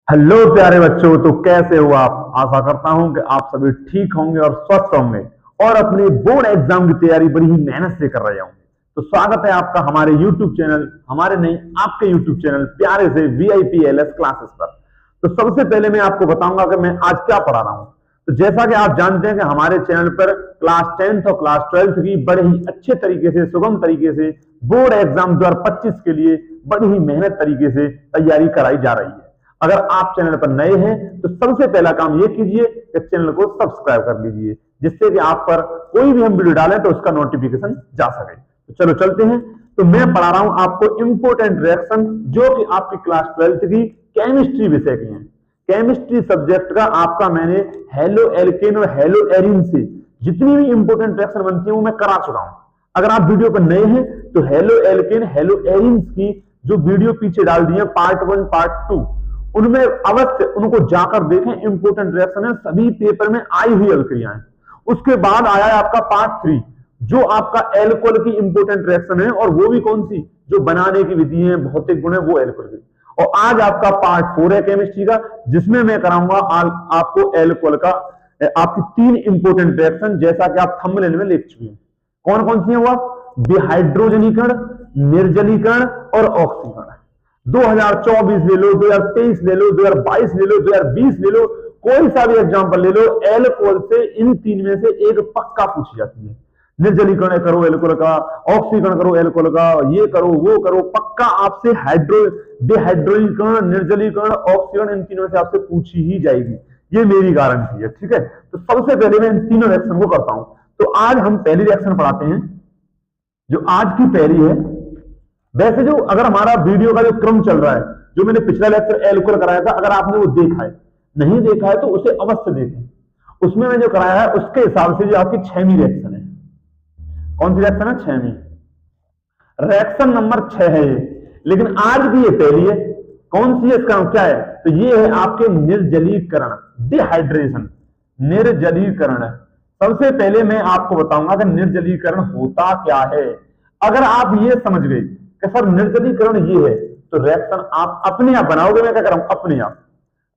Hello प्यारे बच्चों, तो कैसे हो आप। आशा करता हूं कि आप सभी ठीक होंगे और स्वस्थ होंगे और अपने बोर्ड एग्जाम की तैयारी बड़ी ही मेहनत से कर रहे होंगे। तो स्वागत है आपका हमारे YouTube चैनल, हमारे नहीं आपके YouTube चैनल प्यारे से VIPLS क्लासेस पर। तो सबसे पहले मैं आपको बताऊंगा कि मैं आज क्या पढ़ा रहा हूं। तो जैसा कि आप जानते हैं कि हमारे चैनल पर क्लास 10th और क्लास 12th की बड़े ही अच्छे तरीके से, सुगम तरीके से बोर्ड एग्जाम 2025 के लिए बड़ी ही मेहनत तरीके से तैयारी कराई जा रही है। अगर आप चैनल पर नए हैं तो सबसे पहला काम ये कीजिए कि चैनल को सब्सक्राइब कर लीजिए, जिससे कि आप पर कोई भी हम वीडियो डालें तो उसका नोटिफिकेशन जा सके। तो चलो चलते हैं। तो मैं पढ़ा रहा हूं आपको इंपोर्टेंट रिएक्शन, जो कि आपकी क्लास 12th की केमिस्ट्री विषय की है। केमिस्ट्री सब्जेक्ट का आपका मैंने हेलो एल्केन और हेलो एरिन से जितनी भी इंपोर्टेंट रिएक्शन बनती है वो मैं करा चुका हूं। अगर आप वीडियो पर नए हैं तो हेलो एल्केन हेलो एरिन की जो वीडियो पीछे डाल दी है पार्ट 1 पार्ट 2, उनमें अवश्य उनको जाकर देखें। इंपोर्टेंट रिएक्शन है, सभी पेपर में आई हुई अभिक्रियाएं। उसके बाद आया है आपका पार्ट 3, जो आपका एल्कोहल की इंपोर्टेंट रिएक्शन है, और वो भी कौन सी, जो बनाने की विधि है, भौतिक गुण है, वो एल्कोहल की। और आज आपका पार्ट 4 है केमिस्ट्री का, जिसमें मैं कराऊंगा आपको एल्कोहल का आपकी 3 इंपोर्टेंट रिएक्शन, जैसा कि आप थंबनेल में लिख चुके हैं। कौन कौन सी है वो, डिहाइड्रोजनीकरण, निर्जलीकरण और ऑक्सीकरण। 2024 ले लो, 2023 ले लो, 2022 ले लो, 2020 ले लो, कोई सा भी एग्जांपल ले लो, एल्कोहल से इन 3 में से एक पक्का पूछी जाती है। निर्जलीकरण करो एल्कोहल का, ऑक्सीकरण करो एल्कोहल का, ये करो वो करो, पक्का आपसे डिहाइड्रोजनीकरण, निर्जलीकरण, ऑक्सीकरण, इन तीनों से आपसे पूछी ही जाएगी। ये मेरी गारंटी है, ठीक है। तो सबसे पहले मैं इन तीनों रिएक्शन को करता हूं। तो आज हम पहली रिएक्शन पढ़ाते हैं, जो आज की पहली है। वैसे जो अगर हमारा वीडियो का जो क्रम चल रहा है, जो मैंने पिछला लेक्चर एल्कोहल कराया था, अगर आपने वो देखा है, नहीं देखा है तो उसे अवश्य देखें। उसमें मैंने जो कराया है उसके हिसाब से जो आपकी 6वीं रिएक्शन है। कौन सी रिएक्शन है, 6वीं। रिएक्शन नंबर 6 है ये, लेकिन आज भी ये पहली है। कौन सी है, इसका क्या है, तो ये है आपके निर्जलीकरण, डिहाइड्रेशन, निर्जलीकरण है। सबसे पहले मैं आपको बताऊंगा कि निर्जलीकरण होता क्या है। अगर आप ये समझ गए कि सर निर्जलीकरण ये है, तो रिएक्शन आप अपने आप बनाओगे। मैं क्या कर रहा हूं, अपने आप।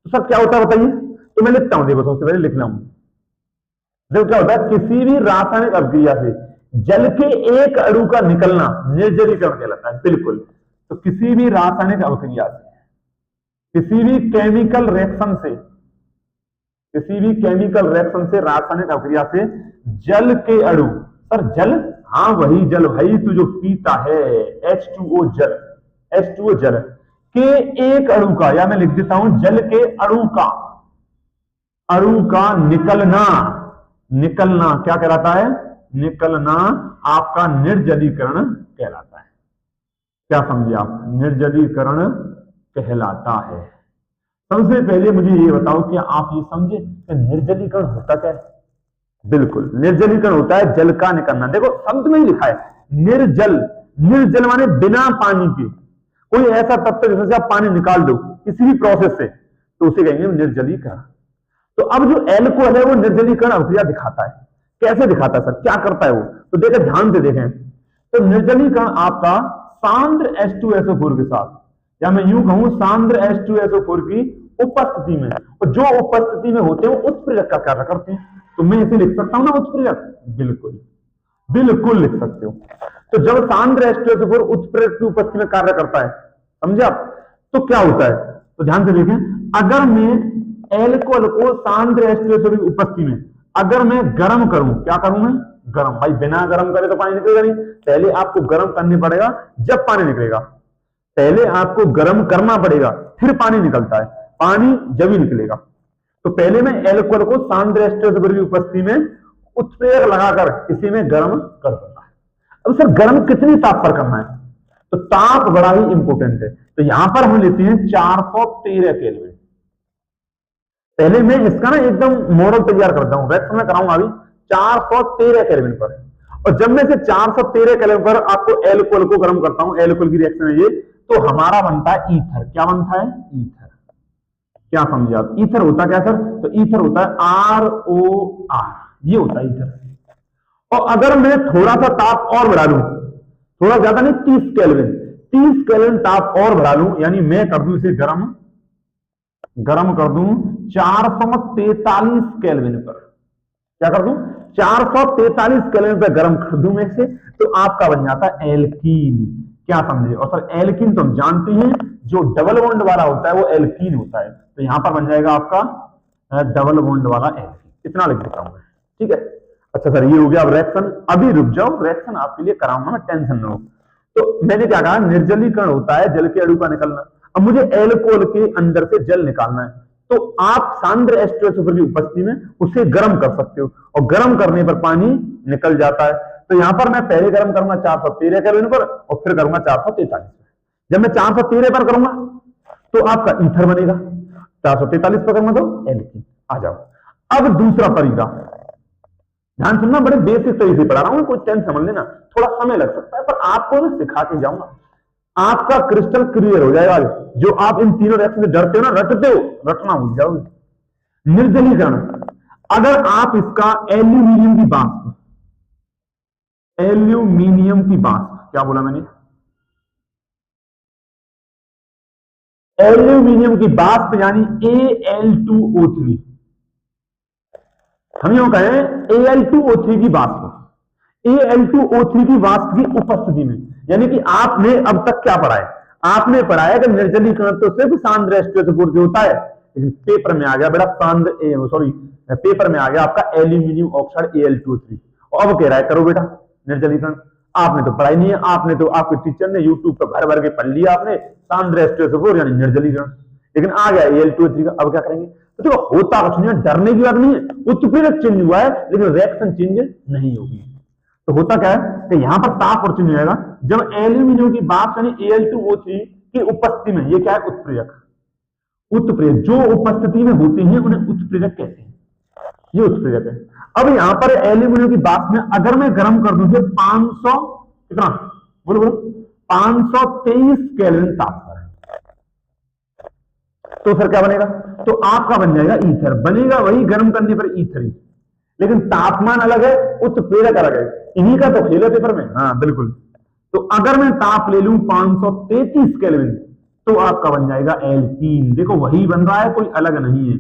तो सर क्या होता है बताइए। तो मैं लिखता हूं, देखो सबसे पहले लिख रहा हूं। देखो क्या होता है, किसी भी रासायनिक अभिक्रिया से जल के एक अणु का निकलना निर्जलीकरण कहलाता है। बिल्कुल। तो किसी भी रासायनिक अभिक्रिया से, किसी भी केमिकल रिएक्शन से, किसी भी केमिकल रिएक्शन से, रासायनिक अभिक्रिया से जल के अणु, सर जल, हाँ वही जल भाई, तू जो पीता है, H2O जल, H2O जल के एक अणु का, या मैं लिख देता हूं जल के अणु का निकलना, निकलना क्या कहलाता है, निकलना आपका निर्जलीकरण कहलाता है। क्या समझे आप, निर्जलीकरण कहलाता है। सबसे पहले मुझे ये बताओ कि आप ये समझे कि निर्जलीकरण होता क्या है। बिल्कुल, निर्जलीकरण होता है जल का निकलना। देखो शब्द में ही लिखा है निर्जल, निर्जल माने बिना पानी के। कोई ऐसा तत्व जिससे आप पानी निकाल दो किसी भी प्रोसेस से, तो उसे कहेंगे निर्जलीकरण। तो अब जो एल्कोहल है वो निर्जलीकरण अभिक्रिया दिखाता है। कैसे दिखाता है सर, क्या करता है वो, तो देखें, ध्यान से देखें। तो निर्जलीकरण आपका सांद्र H2SO4 के साथ, या मैं यूं कहूं सांद्र H2SO4 की उपस्थिति में, और जो उपस्थिति में होते हैं वो उत्प्रेरक का कार्य करते हैं। तो मैं इसे लिख सकता हूं ना उत्प्रेरक, बिल्कुल बिल्कुल लिख सकते हो। तो जब सांद्र H2SO4 उत्प्रेरक की उपस्थिति में कार्य करता है, समझे आप, तो क्या होता है, तो ध्यान से देखें। अगर मैं एल्कोहल को सांद्र H2SO4 की उपस्थिति में अगर मैं गर्म करूं, क्या करूं मैं, गर्म, भाई बिना गर्म करे तो पानी निकलेगा नहीं। पहले आपको गर्म करने पड़ेगा, जब पानी निकलेगा। पहले आपको गर्म करना पड़ेगा, फिर पानी निकलता है, पानी जब ही निकलेगा। तो पहले मैं एल्कोहल को सांद्र H2SO4 की उपस्थिति में उत्प्रेरक लगाकर इसी में गर्म कर दूंगा। अब सर गर्म कितनी ताप पर करना है, तो ताप बड़ा ही इंपॉर्टेंट है। तो यहां पर हम लेते हैं 413 केल्विन। पहले मैं इसका ना एकदम मॉडल तैयार करता हूं, रिएक्शन में कराऊंगा अभी 413 केल्विन पर। और जब मैं से 413 केल्विन पर आपको एल्कोहल को गर्म करता हूं, एल्कोहल की रिएक्शन है ये, तो हमारा बनता है ईथर। क्या बनता है, ईथर। क्या समझे आप, ईथर होता क्या सर, तो ईथर होता है ROR, ये होता है ईथर। और अगर मैं थोड़ा सा ताप और बढ़ा लूं, थोड़ा ज्यादा नहीं, 30 केल्विन, 30 केल्विन ताप और बढ़ा लूं, यानी मैं कर दूं इसे गर्म, गर्म कर दूं 443 केल्विन पर। क्या कर दूं? 443 केल्विन पर गर्म कर दूं मैं से, तो आपका बन जाता है एल्कीन। क्या समझे? और सर एल्कीन तो हम जानते हैं जो डबल बॉन्ड वाला होता है वो एल्कीन होता है, तो यहां पर बन जाएगा आपका डबल बॉन्ड वाला एल्कीन। इतना लिख देता हूं मैं, ठीक है। अच्छा सर ये हो गया। अब रिएक्शन, अभी रुक जाओ, रिएक्शन आपके लिए कराऊंगा मैं, टेंशन न हो। तो मैंने क्या कहा, निर्जलीकरण होता है जल के अणु का निकलना। अब मुझे एल्कोहल के अंदर से जल निकालना है, तो आप सांद्र H2SO4 की उपस्थिति में उसे गर्म कर सकते हो, और गर्म करने पर पानी निकल जाता है। तो यहां पर मैं पहले गर्म करूंगा 413 केल्विन पर, और फिर करूंगा 443 पर। जब मैं 413 पर करूंगा तो आपका ईथर बनेगा, 443 पर करूंगा तो एल्कीन। आ जाओ। अब दूसरा तरीका, ध्यान सुनना, बड़े बेसिक तरीके से पढ़ा रहा हूं, कोई टेंशन समझ लेना, थोड़ा समय लग सकता है पर आपको मैं सिखा के जाऊंगा, आपका क्रिस्टल क्लियर हो जाएगा। जो आप इन तीनों रिएक्शन से डरते हो ना, रटते हो, रटना भूल जाओगे। निर्जलीकरण, अगर आप इसका एल्यूमिनियम की वाष्प, एल्यूमिनियम की वाष्प, क्या बोला मैंने? एल्यूमिनियम की वाष्प यानी Al2O3, हम यूं कहें Al2O3 की वाष्प, Al2O3 की वाष्प की उपस्थिति में, यानी कि आपने अब तक क्या पढ़ा है? आपने पढ़ा है कि निर्जलीकरण तो सिर्फ सांद्र H2SO4 से होता है, लेकिन पेपर में आ गया बेटा पेपर में आ गया आपका एल्यूमिनियम ऑक्साइड Al2O3, और अब कह रहा है करो बेटा निर्जलीकरण। आपने तो पढ़ाई नहीं है, आपने तो आपके टीचर ने यूट्यूब पर भर भर के पढ़ लिया आपने सांद्र H2SO4 यानी निर्जलीकरण, लेकिन आ गया Al2O3 का। अब क्या करेंगे? तो देखो होता कुछ नहीं है, डरने की बात नहीं है, उत्प्रेरक चेंज हुआ है लेकिन रिएक्शन चेंज नहीं होगी। तो होता क्या है कि यहां पर ताप और चेंज होगा जब एल्यूमिनियम की वाष्प यानी Al2O3 की उपस्थिति में, ये क्या है? उत्प्रेरक। उत्प्रेरक जो उपस्थिति में होते हैं उन्हें उत्प्रेरक कहते हैं, ये उत्प्रेरक है। अब यहां पर एल्यूमिनियम की वाष्प में अगर मैं गर्म कर दूं 500, कितना बोलो बोलो, 523 केल्विन ताप पर, तो सर क्या बनेगा? तो आपका बन जाएगा ईथर। बनेगा वही गर्म करने पर ईथर ही, लेकिन तापमान अलग है, उत्प्रेरक अलग है। इन्हीं का तो खेल है पेपर में। हाँ बिल्कुल। तो अगर मैं ताप ले लूं 533 केल्विन, तो आपका बन जाएगा एल्कीन। देखो वही बन रहा है, कोई अलग नहीं है।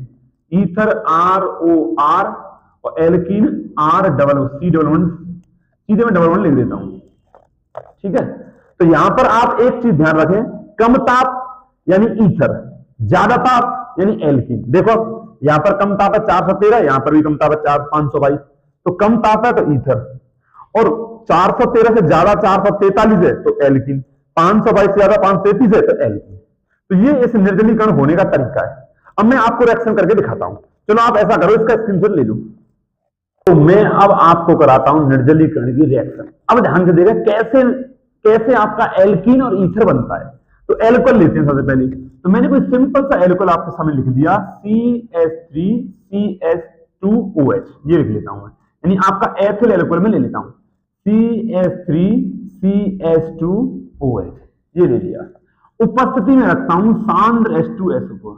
ईथर ROR और एल्कीन R+C+1, सीधे मैं डबल वन लिख देता हूं, ठीक है। तो यहां पर आप एक चीज ध्यान रखें, कम ताप यानी ईथर, ज्यादा ताप यानी एल्कीन। देखो यहां पर कम ताप है 413, यहां पर भी कम ताप है 522, तो कम ताप है तो ईथर, और 413 से ज्यादा 443 है तो एल्कीन, 522 से ज्यादा 533 है तो एल्कीन। तो ये इस निर्जलीकरण होने का तरीका है। अब मैं आपको रिएक्शन करके दिखाता हूं। चलो आप ऐसा करो, इसका स्क्रीनशॉट ले लो। तो मैं अब आपको कराता हूं निर्जलीकरण की रिएक्शन। अब ध्यान से देखिए कैसे कैसे आपका एल्कीन और ईथर बनता है। तो एल्कोहल लेते हैं सबसे पहले। तो मैंने कोई सिंपल सा एल्कोहल आपके सामने लिख दिया, CH3CH2OH, ये लिख लेता हूं मैं, यानी आपका एथिल एल्कोहल में ले लेता हूं, CH3CH2OH, ये ले लिया। उपस्थिति में रखता हूं सांद्र H2SO4,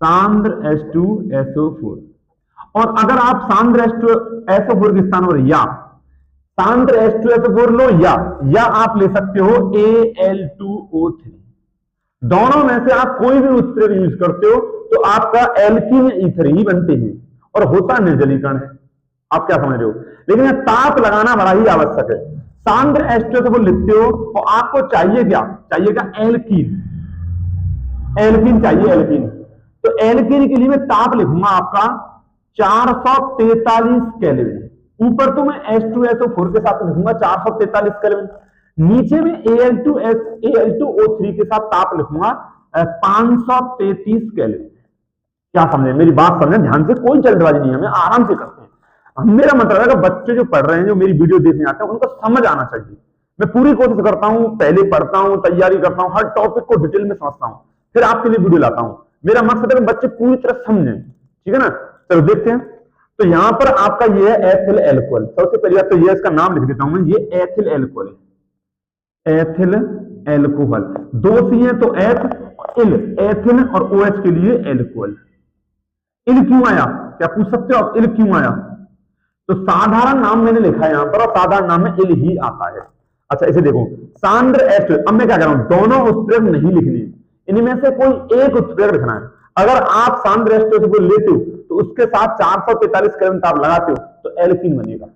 सांद्र H2SO4। और अगर आप सांद्र H2SO4 के स्थान पर या सांद्र H2SO4 लो, या आप ले सकते हो Al2O3, दोनों में से आप कोई भी उत्प्रेरक यूज करते हो तो आपका एल्कीन ईथर ही बनते हैं और होता निर्जलीकरण है। आप क्या समझ रहे हो? लेकिन यह ताप लगाना बड़ा ही आवश्यक है। सांद्र H2SO4 लिखते हो और आपको चाहिए क्या? चाहिए क्या? एल्कीन, एल्कीन चाहिए, एल्कीन। तो एल्कीन के लिए मैं ताप लिखूंगा आपका 443 केल्विन। ऊपर तो मैं H2SO4 के साथ लिखूंगा 443 केल्विन, नीचे में Al2O3 के साथ ताप लिखूंगा 533 केल्विन। क्या समझे? मेरी बात समझे ध्यान से, कोई जल्दबाजी नहीं है, हमें आराम से करते हैं। मेरा मतलब है कि बच्चे जो पढ़ रहे हैं, जो मेरी वीडियो देखने आते हैं, उनको समझ आना चाहिए। मैं पूरी कोशिश करता हूं, पहले पढ़ता हूं, तैयारी करता हूं, हर टॉपिक को डिटेल में समझता हूं, फिर आपके लिए वीडियो लाता हूं। मेरा मकसद है कि बच्चे पूरी तरह समझें, ठीक है ना। चलो देखते हैं। तो यहां पर आपका ये है एथिल एल्कोहल। सबसे पहले बात तो ये इसका नाम लिख देता हूं मैं, ये एथिल एल्कोहल है, एथिल एल्कोहल। दो सी है तो एथ, इल, एथिल और OH के लिए एल्कोहल। इल क्यों आया? क्या पूछ सकते हो आप, इल क्यों आया? तो साधारण नाम मैंने लिखा है यहां पर, और साधारण नाम में इल ही आता है। अच्छा इसे देखो, सांद्र H, अब मैं क्या कर रहा हूं, दोनों उत्प्रेरक नहीं लिखने, इनमें से कोई एक उत्प्रेरक लिखना है। अगर आप सांद्र एस्टर को लेते हो तो उसके साथ 443 केल्विन ताप लगाते हो तो एल्कीन बनेगा।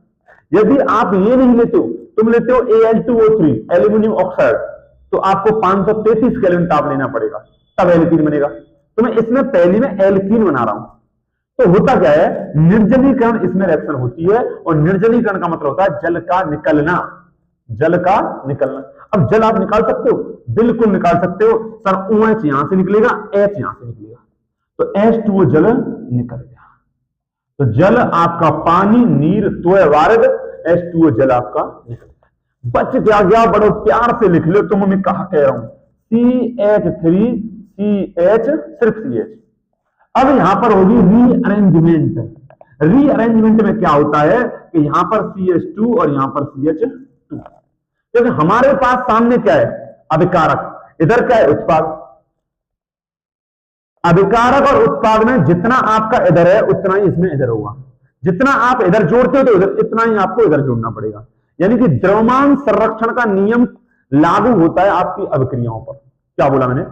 यदि आप ये नहीं लेते हो, तुम लेते हो Al2O3 एल्यूमिनियम ऑक्साइड, तो आपको 533 केल्विन ताप लेना पड़ेगा, तब एल्कीन बनेगा। तो मैं इसमें पहली में एल्कीन बना रहा हूं। तो होता क्या है, निर्जलीकरण इसमें रिएक्शन होती है, और निर्जलीकरण का मतलब होता है जल का निकलना, जल का निकलना। अब जल आप निकाल सकते हो, बिल्कुल निकाल सकते हो सर। OH यहां से निकलेगा, H यहां से निकलेगा, तो H2O जल निकल गया। तो जल आपका पानी, नीर, त्वय, वारद, H2O जल आपका निकल गया। बच क्या गया, बड़ो प्यार से लिख लो, तुम मैं कहा कह रहा हूं CH3 CH, सिर्फ CH। अब यहां पर होगी रीअरेंजमेंट। रीअरेंजमेंट में क्या होता है कि यहां पर CH2 और यहां पर CH2, क्योंकि हमारे पास सामने क्या है, अभिकारक, इधर क्या है, उत्पाद। अभिकारक और उत्पाद में जितना आपका इधर है उतना ही इसमें इधर होगा। जितना आप इधर जोड़ते हो तो इधर, इतना ही आपको इधर जोड़ना पड़ेगा। यानी कि द्रव्यमान संरक्षण का नियम लागू होता है आपकी अभिक्रियाओं पर। क्या बोला मैंने,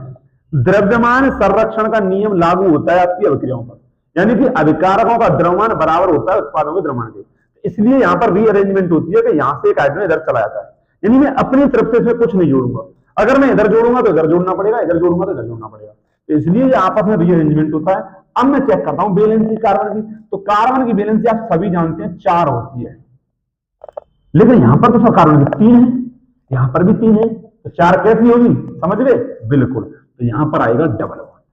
द्रव्यमान संरक्षण का नियम लागू होता है आपकी अभिक्रियाओं पर। यानी कि अभिकारकों का द्रव्यमान बराबर होता है उत्पादों के द्रव्यमान के। इसलिए यहां पर रीअरेंजमेंट होती है कि यहां से एक हाइड्रोजन इधर चला जाता है। यानी मैं अपनी तरफ से इसमें कुछ नहीं जोड़ूंगा। अगर मैं इधर जोड़ूंगा तो इधर जोड़ना पड़ेगा, इधर जोड़ूंगा तो इधर जोड़ना पड़ेगा। तो इसलिए ये आपस में रीअरेंजमेंट होता है। अब मैं चेक करता हूं वैलेंसी कार्बन की। तो कार्बन की वैलेंसी आप सभी जानते हैं 4 होती है, लेकिन यहां पर तो सब कार्बन की 3 है, यहां पर भी 3 है, तो 4 कैसी होगी, समझ गए? बिल्कुल। तो यहां पर आएगा डबल बॉन्ड,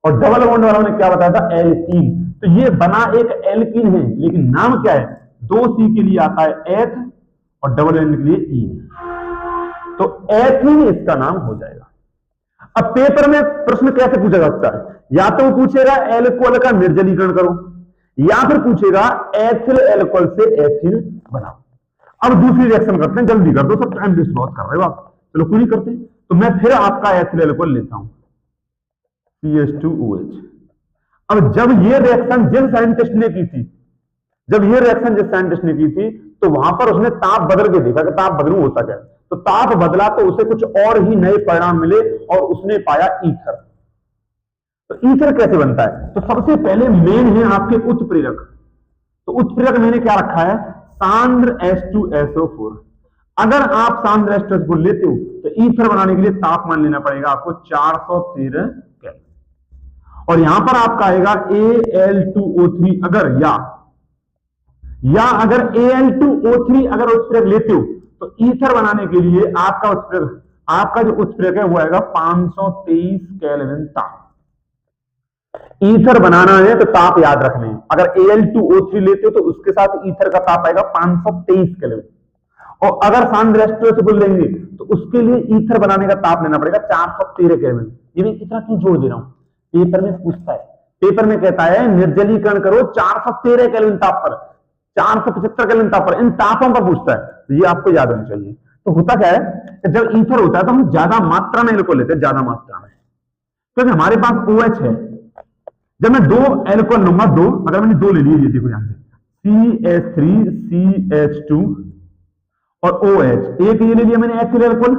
और डबल बॉन्ड वालों ने क्या बताया था, एल्कीन। तो ये बना एक एल्कीन है, लेकिन नाम क्या है, 2C के लिए आता है एथ और डबल एन के लिए ईन, तो एथीन इसका नाम हो जाएगा। अब पेपर में प्रश्न कैसे पूछा जा सकता है, या तो पूछेगा एल्कोहल का निर्जलीकरण करो, या फिर पूछेगा एथिल एल्कोहल से एथीन बनाओ। अब दूसरी रिएक्शन करते हैं, जल्दी कर दो, सब टाइम वेस्ट बहुत कर रहे हो आप। चलो कोई नहीं करते, तो मैं फिर आपका एथिल एल्कोहल लेता हूं, CH2OH। अब जब ये रिएक्शन जिस साइंटिस्ट ने की थी, जब ये रिएक्शन जिस साइंटिस्ट ने की थी, तो वहां पर उसने ताप बदल के देखा कि ताप बदलू होता क्या, तो ताप बदला तो उसे कुछ और ही नए परिणाम मिले, और उसने पाया ईथर। तो ईथर कैसे बनता है, तो सबसे पहले मेन है आपके उत्प्रेरक। तो उत्प्रेरक मैंने क्या रखा है, सांद्र H2SO4। अगर आप सांद्र H2SO4 को लेते हो तो ईथर बनाने के लिए तापमान लेना पड़ेगा आपको 413 केल्विन, और यहां पर आपका आएगा Al2O3। अगर या अगर Al2O3 अगर उत्प्रेरक लेते हो तो ईथर बनाने के लिए आपका जो उत्प्रेरक है वो आएगा 523 केल्विन ताप। ईथर बनाना है तो ताप याद रखने हैं। अगर Al2O3 लेते हो तो उसके साथ ईथर का ताप आएगा 523 केल्विन, और अगर सांद्र H2SO4 लेंगे तो उसके लिए ईथर बनाने का ताप लेना पड़ेगा 413 केल्विन। ये मैं कितना क्यों जोड़ दे रहा हूं, पेपर में पूछता है। पेपर में कहता है निर्जलीकरण करो 413 केल्विन ताप पर, 475 केल्विन ताप पर, इन तापों पर पूछता है, तो ये आपको याद होना चाहिए। तो होता क्या है कि जब ईथर होता है तो हम ज्यादा मात्रा में एल्कोहल लेते हैं, ज्यादा मात्रा में, क्योंकि हमारे पास OH है। जब मैं 2 एल्कोहल लूंगा, 2, अगर मैंने 2 ले लिए, ये देखो ध्यान से, CH3 CH2 और OH, एक ये ले लिया मैंने एथिल एल्कोहल,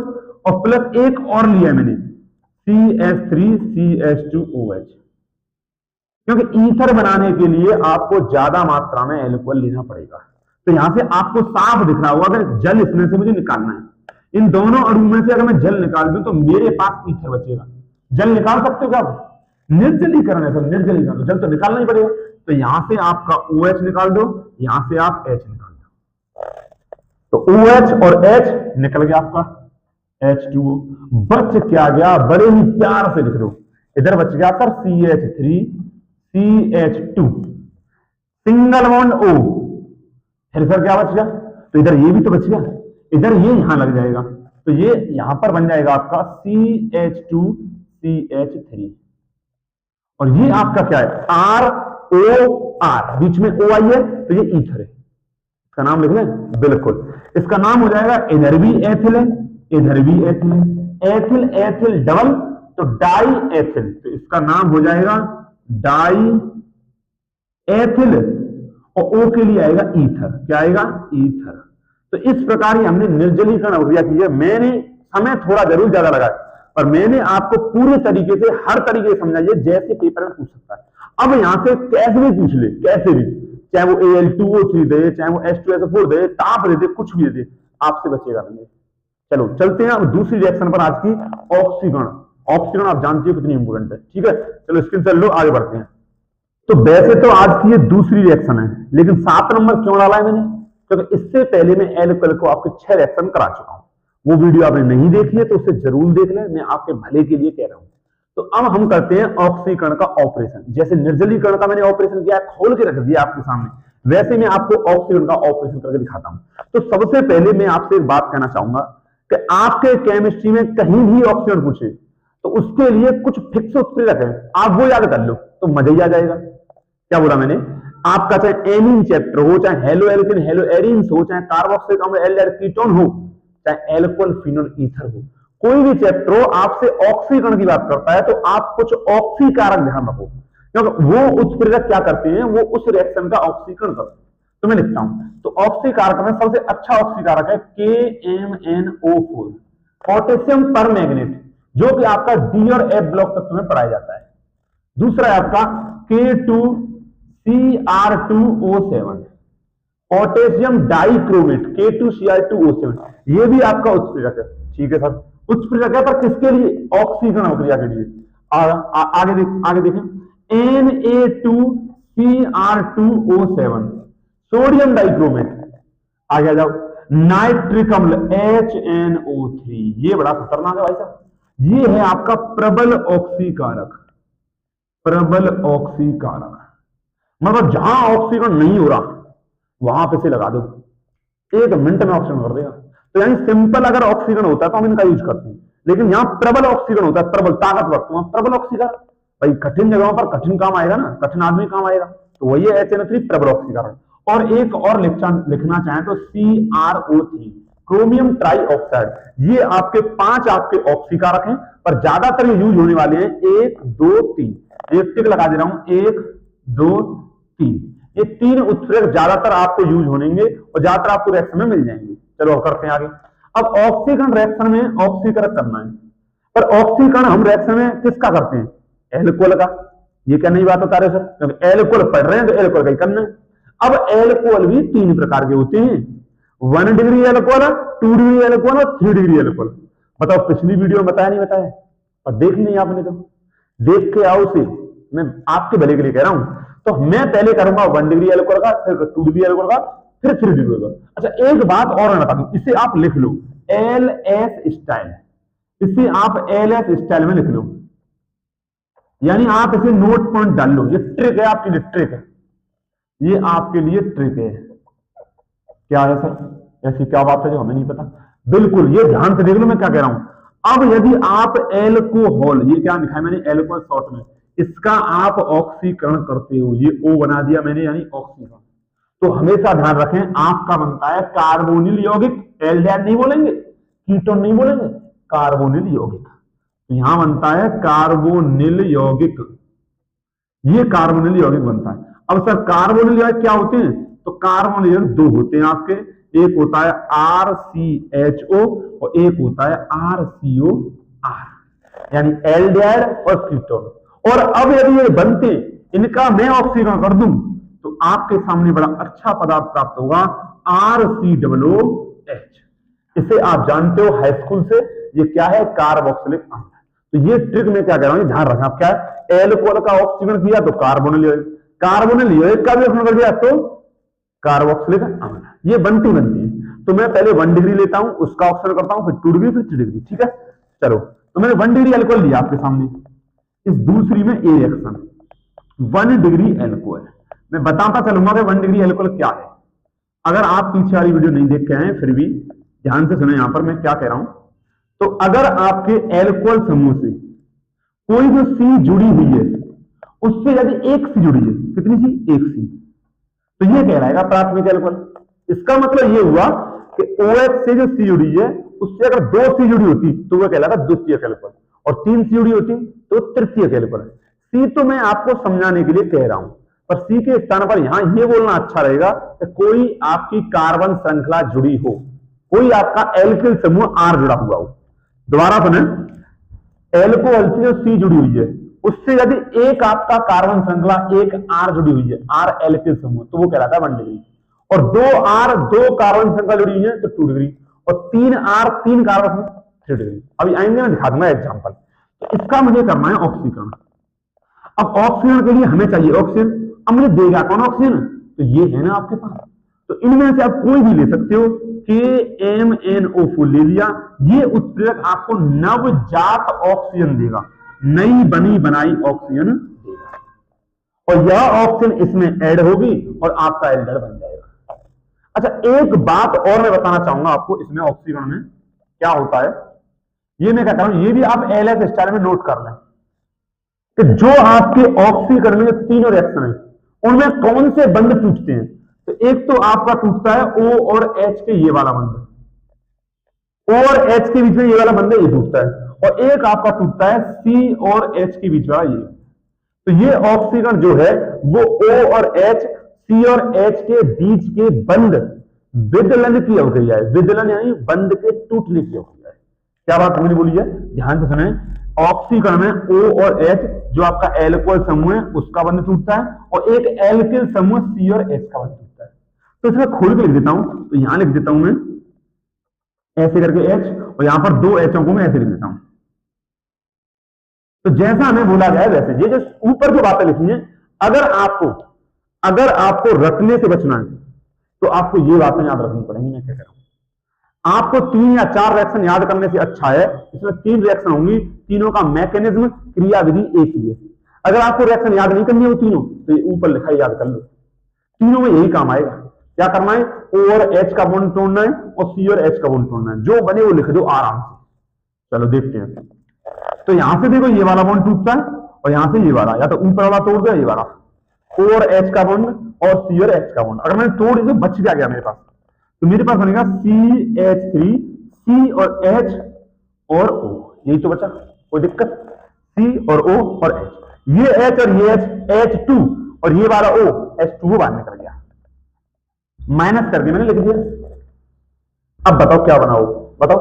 और प्लस एक और लिया मैंने CH3 CH2OH, क्योंकि ईथर बनाने के लिए आपको ज्यादा मात्रा में एल्कोहल लेना पड़ेगा। तो यहां से आपको साफ दिख रहा होगा, अगर जल इसमें से मुझे निकालना है, इन दोनों अणु में से अगर मैं जल निकाल दूं तो मेरे पास ईथर बचेगा। जल निकाल सकते हो क्या? निर्जलीकरण है, तो निर्जलीकरण, तो जल तो निकालना ही पड़ेगा। तो यहां से आपका OH निकाल दो, यहां से आप H निकाल दो, तो OH और H निकल गया आपका H2O। बच क्या गया, बड़े ही प्यार से लिख दो, इधर बच गया sir CH3 CH2 single bond O, फिर सर क्या बच गया, तो इधर ये भी तो बच गया, इधर ये यहां लग जाएगा, तो ये यहां पर बन जाएगा आपका CH2 CH3, और ये आपका क्या है, ROR, बीच में O आई है, तो ये ईथर है। इसका नाम लिख लें, बिल्कुल, इसका नाम हो जाएगा, इधर भी एथिल है, इधर भी एथिल है, एथिल एथिल डबल, तो डाई एथिल, तो इसका नाम हो जाएगा डाई एथिल, और O के लिए आएगा ईथर। क्या आएगा? ईथर। तो इस प्रकार ही हमने निर्जलीकरण अभिक्रिया की है। मैंने समय थोड़ा जरूर ज्यादा लगा, और मैंने आपको पूरे तरीके से हर तरीके से समझाइए जैसे पेपर में पूछ सकता है। अब यहां से कैसे भी पूछ ले, कैसे भी, चाहे वो Al2O3 दे, चाहे वो H2SO4 दे, ताप दे, कुछ भी दे, आपसे बचेगा नहीं। चलो चलते हैं अब दूसरी रिएक्शन पर, आज की ऑक्सीकरण। ऑक्सीकरण आप जानते हो कितनी इंपोर्टेंट है, ठीक है। चलो स्क्रीन चल लो, आगे बढ़ते हैं। तो वैसे तो आज की ये दूसरी रिएक्शन है, लेकिन 7 नंबर क्यों डाला है मैंने, क्योंकि इससे पहले मैं एल्कोहल को आपके 6 रिएक्शन करा चुका हूं। वो वीडियो आपने नहीं देखी है तो उसे जरूर देख लें, मैं आपके भले के लिए कह रहा हूं। तो अब हम करते हैं ऑक्सीकरण का ऑपरेशन। जैसे निर्जलीकरण का मैंने ऑपरेशन किया, खोल के रख दिया आपके सामने, वैसे मैं आपको ऑक्सीकरण का ऑपरेशन करके दिखाता हूं। तो सबसे पहले मैं आपसे एक बात कहना चाहूंगा कि आपके केमिस्ट्री में कहीं भी ऑक्सीकरण पूछे तो उसके लिए कुछ फिक्स उत्प्रेरक है, आप वो याद कर लो तो मजा ही आ जाएगा। क्या बोला मैंने, आपका चाहे एमीन चैप्टर हो, चाहे हेलो एल्केन हेलो एरीन्स हो, चाहे कार्बोक्सिलिक अम्ल एल्डिहाइड कीटोन हो, चाहे एल्कोहल फिनोल ईथर हो, कोई भी चैप्टर हो आपसे ऑक्सीकरण की बात करता है तो आप कुछ ऑक्सी कारक ध्यान रखो, क्योंकि वो उत्प्रेरक क्या करते हैं, वो उस रिएक्शन का ऑक्सीकरण करते हैं। तो मैं लिखता हूं, तो ऑक्सी कारक में सबसे अच्छा ऑक्सी कारक है KMnO4, पोटेशियम पर मैग्नेट, जो कि आपका डी और एफ ब्लॉक तत्व में पढ़ाया जाता है। दूसरा है आपका K2Cr2O7, पोटेशियम डाइक्रोमेट K2Cr2O7, ये भी आपका उत्प्रेरक है, ठीक है सर। उत्प्रेरक है पर किसके लिए, ऑक्सीकरण अभिक्रिया के लिए। आगे देखें, Na2Cr2O7, सोडियम डाइक्रोमेट। आगे आ जाओ, नाइट्रिक अम्ल HNO3, ये बड़ा खतरनाक है भाई साहब, ये है आपका प्रबल ऑक्सीकारक, प्रबल ऑक्सीकारक, मतलब जहां ऑक्सीकरण नहीं हो रहा वहां पे से लगा दो, 1 मिनट में ऑक्सीकरण कर देगा। तो यानी सिंपल अगर ऑक्सीकरण होता है तो हम इनका यूज करते हैं, लेकिन यहां प्रबल ऑक्सीकरण होता है, प्रबल ताकतवर, तो प्रबल ऑक्सीकरण भाई कठिन जगहों पर कठिन काम आएगा ना, कठिन आदमी काम आएगा, तो वही है HNO3 प्रबल ऑक्सीकरण। और एक और लिखना चाहें तो CrO3, क्रोमियम ट्राइऑक्साइड, ये आपके 5 आपके ऑक्सीकारक हैं, पर ज्यादातर ये यूज होने वाले हैं 1 2 3, एक टिक लगा दे रहा हूं, 1 2 3, ये 3 उत्प्रेरक ज्यादातर आपको यूज होंगे और ज्यादातर आपको रिएक्शन में मिल जाएंगे। चलो करते हैं आगे। अब ऑक्सीकरण रिएक्शन में ऑक्सीकरण करना है, पर ऑक्सीकरण हम रिएक्शन में किसका करते हैं, एल्कोहल का। ये क्या नई बात बता रहे सर, क्योंकि एल्कोहल पढ़ रहे हैं तो एल्कोहल का ही करना है। अब एल्कोहल भी 3 प्रकार के होते हैं, 1 डिग्री एल्कोहल, 2 डिग्री एल्कोहल और 3 डिग्री एल्कोहल। बताओ पिछली वीडियो में बताया नहीं बताया, और देख नहीं आपने, तो देख के आओ उसे, मैं आपके भले के लिए कह रहा हूं। तो मैं पहले करूंगा 1 डिग्री एल्कोहल का, फिर 2 डिग्री एल्कोहल का, फिर 3 डिग्री एल्कोहल। अच्छा एक बात और बता दूं, इसे आप लिख लो LS स्टाइल, इसे आप LS स्टाइल में लिख लो, यानी आप इसे नोट पॉइंट डाल लो। ये ट्रिक है आपके लिए, ट्रिक है, ये आपके लिए ट्रिक है। क्या है सर, ऐसी क्या बात है जो हमें नहीं पता, बिल्कुल ये ध्यान से देख लो मैं क्या कह रहा हूं। अब यदि आप एल्कोहल, ये क्या लिखा है मैंने एल्कोहल शॉर्ट में, इसका आप ऑक्सीकरण करते हो, ये O बना दिया मैंने यानी ऑक्सीकरण, तो हमेशा ध्यान रखें आपका बनता है कार्बोनिल यौगिक, एल्डिहाइड नहीं बोलेंगे, कीटोन नहीं बोलेंगे, कार्बोनिल यौगिक। तो यहां बनता है कार्बोनिल यौगिक, ये कार्बोनिल यौगिक बनता है। अब सर कार्बोनिल यौगिक क्या होते हैं, तो कार्बोनिल यौगिक 2 होते हैं आपके, एक होता है RCHO और एक होता है RCOR, यानी एल्डिहाइड और कीटोन। और अब यदि ये बनते, इनका मैं ऑक्सीकरण कर दूं तो आपके सामने बड़ा अच्छा पदार्थ प्राप्त होगा, RCOOH। इसे आप जानते हो हाई स्कूल से, ये क्या है, कार्बोक्सिलिक अम्ल। तो ये ट्रिक में क्या कह रहा हूं, ध्यान रखना। आप क्या है, एल्कोहल का ऑक्सीकरण किया तो कार्बोनिल यौगिक, कार्बोनिल यौगिक का भी ऑक्सीकरण कर दिया तो कार्बोक्सिलिक अम्ल, ये बनती है। तो मैं पहले 1 डिग्री लेता हूं, उसका ऑक्सीकरण करता हूं, फिर 2 डिग्री, फिर 3 डिग्री, ठीक है। चलो तो मैंने 1 डिग्री एल्कोहल लिया आपके सामने, इस दूसरी में ए रिएक्शन 1 डिग्री एल्कोहल। मैं बताता चलूंगा कि 1 डिग्री एल्कोहल क्या है। अगर आप पीछे वाली वीडियो नहीं देख के आए फिर भी ध्यान से सुने, यहां पर मैं क्या कह रहा हूं। तो अगर आपके एल्कोहल समूह से कोई जो C जुड़ी हुई है, उससे यदि एक C जुड़ी है, कितनी C, एक C, तो ये कहलाएगा प्राथमिक एल्कोहल। इसका मतलब ये हुआ कि OH से जो C जुड़ी है, उससे अगर 2 C जुड़ी होती तो वह कहलाएगा द्वितीयक एल्कोहल, और 3 C जुड़ी होती तो तृतीयक एल्कोहल। C तो मैं आपको समझाने के लिए कह रहा हूं, पर C के स्थान पर यहां ये बोलना अच्छा रहेगा कि कोई आपकी कार्बन श्रृंखला जुड़ी हो, कोई आपका एल्किल समूह R जुड़ा हुआ हो। दोबारा सुने, एल्कोहल से जो सी जुड़ी हुई है उससे यदि एक आपका कार्बन श्रृंखला एक आर जुड़ी हुई है, आर एल्किल समूह, तो वो कहलाता है 1 डिग्री। और 2 आर 2 कार्बन श्रृंखला जुड़ी हुई है तो 2 डिग्री, और 3 आर 3 कार्बन 3 डिग्री। अभी आएंगे मैं दिखा दूंगा एग्जांपल। तो इसका मुझे करना है ऑक्सीकरण। अब ऑक्सीजन के लिए हमें चाहिए ऑक्सीजन। अब मुझे देगा कौन ऑक्सीजन? तो ये है ना आपके पास। तो इनमें से आप कोई भी ले सकते हो। KMnO4 ले लिया, ये उत्प्रेरक आपको नवजात ऑक्सीजन देगा, नई बनी बनाई ऑक्सीजन देगा, और यह ऑक्सीजन इसमें ऐड होगी और आपका एल्डिहाइड बन जाएगा। अच्छा, एक बात और मैं बताना चाहूंगा आपको, इसमें ऑक्सीकरण में क्या होता है, ये मैं कहता हूं, ये भी आप LS स्टाइल में नोट कर लें कि जो आपके ऑक्सीकरण में तीनों रिएक्शन है उनमें कौन से बंध टूटते हैं। तो एक तो आपका टूटता है O और H के ये वाला बंध, O और H के बीच में ये वाला बंध ये टूटता है, और एक आपका टूटता है C और H के बीच वाला ये। तो ये ऑक्सीकरण जो है वो O और H, C और H के बीच के बंध विदलन की अवक्रिया है। विदलन यानी बंध के टूटने की अवक्रिया है। क्या बात मैंने बोली है, ध्यान से सुने। ऑक्सीकरण में O और H जो आपका एल्कोहल समूह है उसका बंध टूटता है, और एक एल्किल समूह C और H का बंध टूटता है। तो इसमें खोल के लिख देता हूं, तो यहां लिख देता हूं मैं ऐसे करके H, और यहां पर 2 H को मैं ऐसे लिख देता हूं। तो जैसा हमें बोला गया है वैसे, ये जो ऊपर जो बातें लिखी हैं, अगर आपको रटने से बचना है तो आपको ये बातें याद रखनी पड़ेंगी। मैं क्या कह रहा हूं, आपको 3 या 4 रिएक्शन याद करने से अच्छा है, इसमें 3 रिएक्शन होंगी, तीनों का मैकेनिज्म क्रियाविधि एक ही है। अगर आपको रिएक्शन याद नहीं करनी है वो तीनों, तो ये ऊपर लिखा है याद कर लो, तीनों में यही काम आएगा। क्या करना है, O और H का बॉन्ड तोड़ना है और C और H का बॉन्ड तोड़ना है, जो बने वो लिख दो आराम से। चलो देखते हैं। तो यहां से देखो ये वाला बॉन्ड टूटता है, और यहां से ये वाला, या तो ऊपर वाला तोड़ दिया ये वाला, O और H का बॉन्ड और C और H का बॉन्ड। अगर मैंने तोड़ दिया तो बच गया मेरे पास, तो मेरे पास बनेगा CH3, C और H और O, यही तो बचा, कोई दिक्कत। C और O और H, ये H और ये H2, और ये वाला O H2 बाहर निकल गया, माइनस कर दिया मैंने, लिख दिया। अब बताओ क्या बनाओ, बताओ।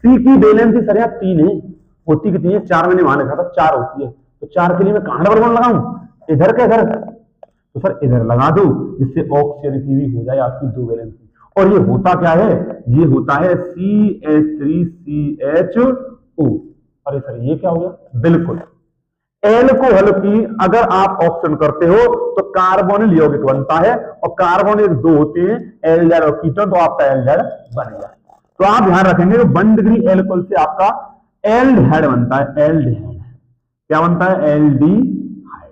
C की वैलेंसी सर 3 है, होती कितनी है 4, मैंने वहां लिखा था 4 होती है, तो 4 के लिए मैं कहां डबल बॉन्ड लगाऊं, इधर के इधर, तो सर इधर लगा दो, जिससे ऑक्सीजन की भी हो जाए आपकी 2 वैलेंसी। और ये होता क्या है, ये होता है CH3CHO। अरे सर ये क्या हो गया, बिल्कुल एल्कोहल की अगर आप ऑक्सीजन करते हो तो कार्बोनिल यौगिक बनता है, और कार्बोनिल 2 होते हैं, एल्डिहाइड और कीटोन, तो आपका एल्डिहाइड बनेगा। तो आप ध्यान रखेंगे 1 डिग्री एल्कोहल से आपका एल्डिहाइड बनता है, एल्डिहाइड क्या बनता है, एल्डिहाइड।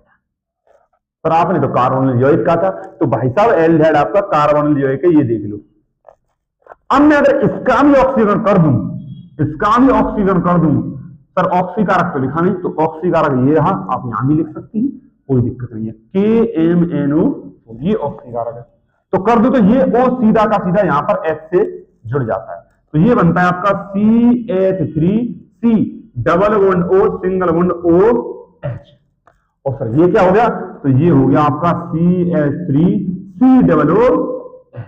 पर आपने तो कार्बोनिल यौगिक कहा था, तो भाई साहब एल्डिहाइड आपका कार्बोनिल यौगिक है, ये देख लो। अब मैं अगर इसका भी ऑक्सीकरण कर दूं, सर ऑक्सीकारक तो लिखा नहीं, तो ऑक्सीकारक ये रहा, आप यहां भी लिख सकती हैं, कोई दिक्कत नहीं है। KMnO, ये ऑक्सीकारक है, तो कर दो, तो ये O सीधा का सीधा यहां पर H से जुड़ जाता है, तो ये बनता है आपका CH3C double bond O single bond OH। और सर ये क्या हो गया, तो ये हो गया आपका CH3C डबल OH,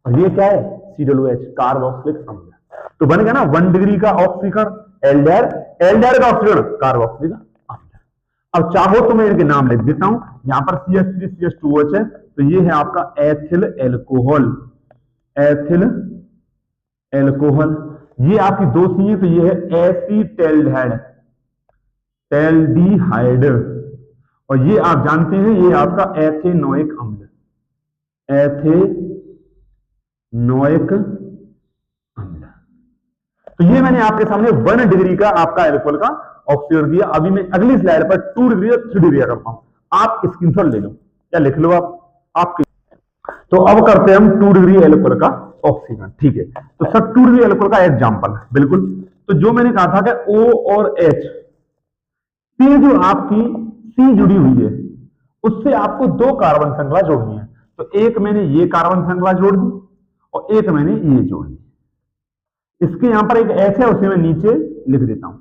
और ये क्या है, COOH कार्बोक्सिलिक अम्ल। तो बन गया ना 1 डिग्री का ऑक्सीकरण एल्डिहाइड का ऑक्सीकरण कार्बोक्सिलिक अम्ल। अब चाहो तो मैं इनके नाम लिख देता हूं, यहां पर CH3 CH2OH है, तो ये है आपका एथिल एल्कोहल, ये आपकी 2 सी है, तो ये है एसीटैल्डिहाइड, और ये आप जानते हैं ये आपका एथेनोइक अम्ल, तो ये मैंने आपके सामने 1 डिग्री का आपका एल्कोहल का ऑक्सीजन दिया। अभी मैं अगली स्लाइड पर 2 डिग्री और 3 डिग्री करता हूं, आप स्क्रीनशॉट ले लो या लिख लो आप। तो अब करते हैं हम 2 डिग्री एल्कोहल का ऑक्सीजन, ठीक है। तो सर 2 डिग्री एल्कोहल का एग्जांपल, बिल्कुल। तो जो मैंने कहा था कि O और H से जो आपकी C जुड़ी हुई है उससे आपको 2 कार्बन श्रृंखला जोड़नी है, तो एक मैंने ये कार्बन श्रृंखला जोड़ दी और एक मैंने ये जोड़ दी। इसके यहां पर एक H है, उसे मैं नीचे लिख देता हूं।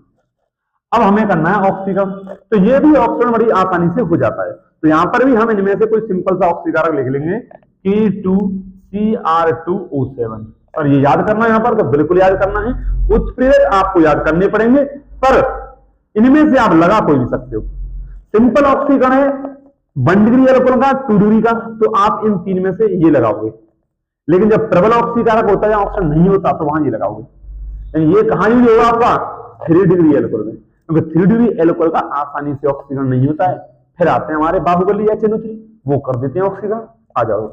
अब हमें करना है ऑक्सीकरण, तो ये भी ऑक्सीकरण बड़ी आसानी से हो जाता है। तो यहां पर भी हम इनमें से कोई सिंपल सा ऑक्सीकारक लिख लेंगे, K2Cr2O7। और ये याद करना है यहां पर, तो बिल्कुल याद करना है। उत्प्रेरक आपको याद करने पड़ेंगे, पर इनमें से आप लगा कोई भी सकते हो। सिंपल ऑक्सीकरण है 1 डिग्री एल्कोहल का, 2 डिग्री का, तो आप इन तीन में से ये लगाओगे। लेकिन जब प्रबल ऑक्सीकारक होता है, ऑक्सीजन नहीं होता, तो वहां ये लगाओगे। यानी ये कहां यूज होगा आपका 3 डिग्री एल्कोहल में, क्योंकि 3 डिग्री एल्कोहल का आसानी से ऑक्सीकरण नहीं होता है। फिर आते हैं हमारे बाहुबली HNO3, वो कर देते हैं ऑक्सीकरण, आ जाओ।